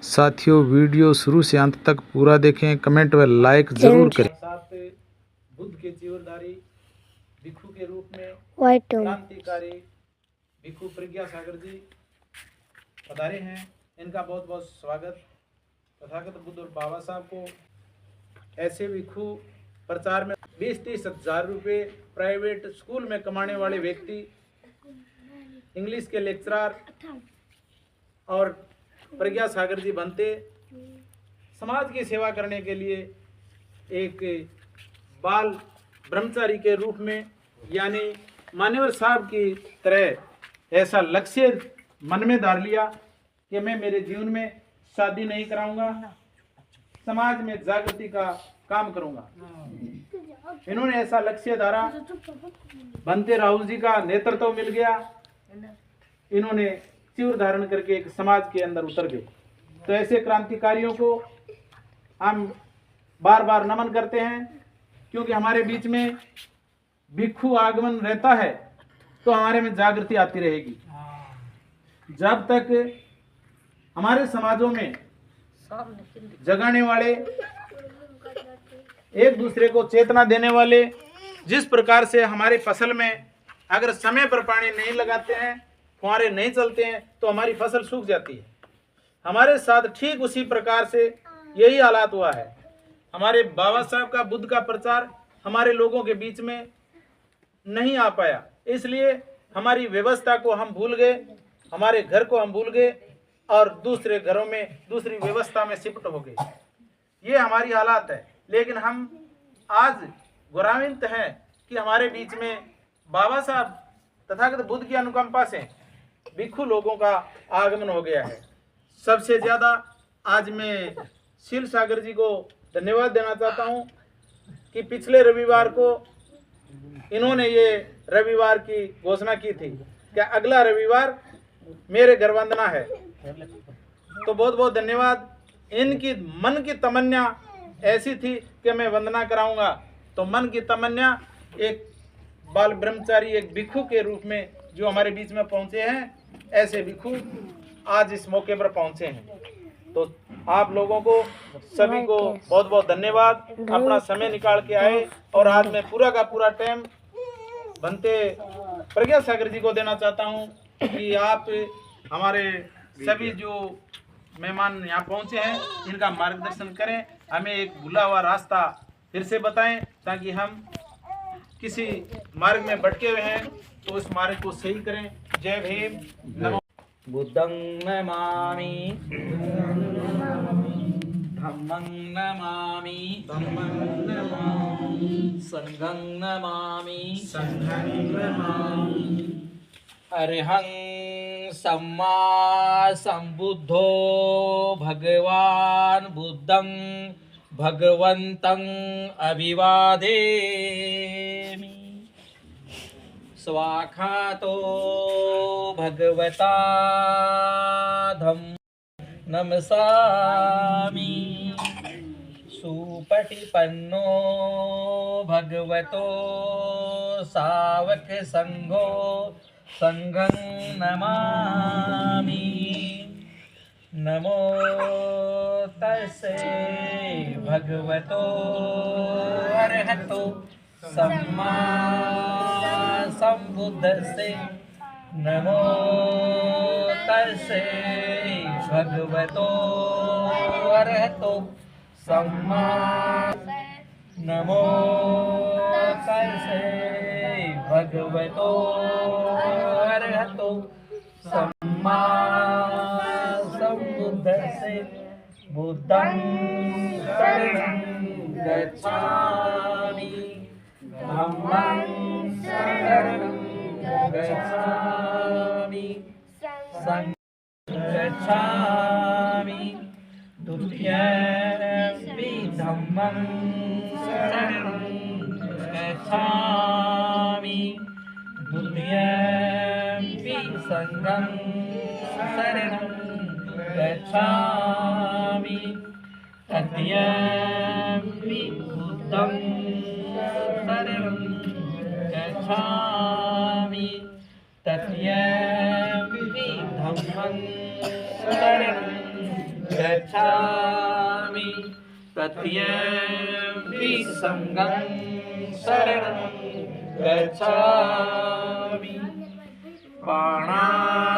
साथियों वीडियो शुरू से अंत तक पूरा देखें, कमेंट व लाइक जरूर करें। साथ बुद्ध के जीवनधारी भिक्षु के रूप में क्रांतिकारी भिक्षु प्रज्ञा सागर जी पधारे हैं। इनका बहुत बहुत स्वागत। तथागत बुद्ध और बाबा साहब को ऐसे भिक्षु प्रचार में 20-30 हजार रुपये प्राइवेट स्कूल में कमाने वाले व्यक्ति, इंग्लिश के लेक्चरर और प्रज्ञा सागर जी बनते समाज की सेवा करने के लिए एक बाल ब्रह्मचारी के रूप में, यानी मान्यवर साहब की तरह ऐसा लक्ष्य मन में धार लिया कि मैं मेरे जीवन में शादी नहीं कराऊंगा, समाज में जागृति का काम करूंगा। इन्होंने ऐसा लक्ष्य धारा। बनते राहुल जी का नेतृत्व मिल गया। इन्होंने चिवर धारण करके एक समाज के अंदर उतर गए। तो ऐसे क्रांतिकारियों को हम बार बार नमन करते हैं, क्योंकि हमारे बीच में भिक्षु आगमन रहता है तो हमारे में जागृति आती रहेगी। जब तक हमारे समाजों में जगाने वाले, एक दूसरे को चेतना देने वाले, जिस प्रकार से हमारे फसल में अगर समय पर पानी नहीं लगाते हैं, फुहारे नहीं चलते हैं, तो हमारी फसल सूख जाती है। हमारे साथ ठीक उसी प्रकार से यही हालात हुआ है। हमारे बाबा साहब का बुद्ध का प्रचार हमारे लोगों के बीच में नहीं आ पाया, इसलिए हमारी व्यवस्था को हम भूल गए, हमारे घर को हम भूल गए और दूसरे घरों में दूसरी व्यवस्था में शिफ्ट हो गए। ये हमारी हालात है। लेकिन हम आज गौरवान्वित हैं कि हमारे बीच में बाबा साहब तथागत बुद्ध की अनुकंपा से भिक्षु लोगों का आगमन हो गया है। सबसे ज़्यादा आज मैं शील सागर जी को धन्यवाद देना चाहता हूं कि पिछले रविवार को इन्होंने ये रविवार की घोषणा की थी कि अगला रविवार मेरे घर वंदना है। तो बहुत बहुत धन्यवाद। इनकी मन की तमन्ना ऐसी थी कि मैं वंदना कराऊंगा, तो मन की तमन्ना एक बाल ब्रह्मचारी, एक भिक्षु के रूप में जो हमारे बीच में पहुंचे हैं, ऐसे भिक्षु आज इस मौके पर पहुंचे हैं। तो आप लोगों को सभी को बहुत बहुत धन्यवाद, अपना समय निकाल के आए। और आज मैं पूरा का पूरा टाइम बनते प्रज्ञा सागर जी को देना चाहता हूं कि आप हमारे सभी जो मेहमान यहाँ पहुंचे हैं, इनका मार्गदर्शन करें, हमें एक भूला हुआ रास्ता फिर से बताएं, ताकि हम किसी मार्ग में भटके हुए हैं तो उस मार्ग को सही करें। जय भीम। नमो बुद्धं नमामि, धम्मं नमामि, संघं नमामि, अरहं सम्मा संबुद्धो भगवान् बुद्धं भगवन्तं अभिवादेमि। स्वाखातो भगवता धम्मं नमसामि। सुपटिपन्नो भगवतो सावक संघो संघं नमामि। नमो तस्से भगवतो अरहतो सम्मा संबुद्धस्से। नमो तस्से भगवतो अरहतो सम्मा। नमो तस्से भगवतो अरहतो सम्मा संबुद्धस्से। बुद्धं शरणं गच्छामि, धम्मं शरणं गच्छामि, संघं गच्छामि, तुभ्यमपि धम्मं शरणं गच्छामि, तुभ्यमपि संघं शरणं गच्छामि, तथ्यमपि बुद्धं शरणं गच्छामि, तथ्यमपि धम्मं शरणं गच्छामि तृतीयम्पि संघं शरणं गच्छामि पाणातिपाता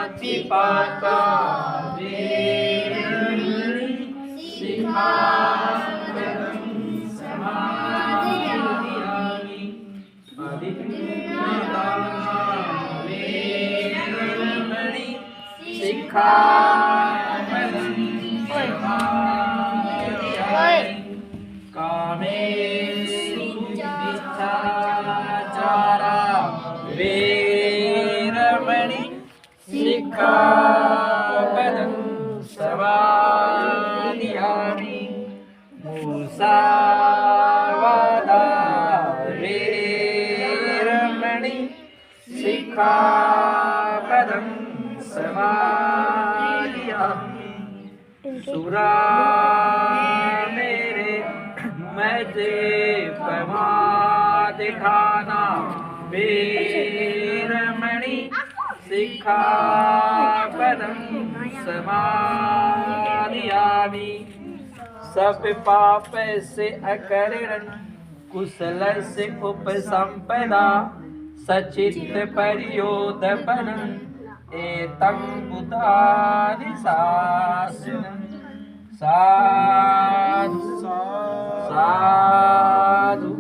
वेरमणि सिक्खापदं समादयामि अधिष्ठाना वेरमणि सिक्खापदं समादयामि कामेषु मिथ्याचारा वेरमणि सिक्खापदं समादयामि मुसावादा वेरमणि सिक्खापदं समादयामि सुरा मेरे मजे प्रमाद खाना वेरमणि सिक्खापदं समादयामि सब पाप से अकरण कुशल से उपसंपदा सचित परियोदपनं एतं बुधादि शासनं साधु साधु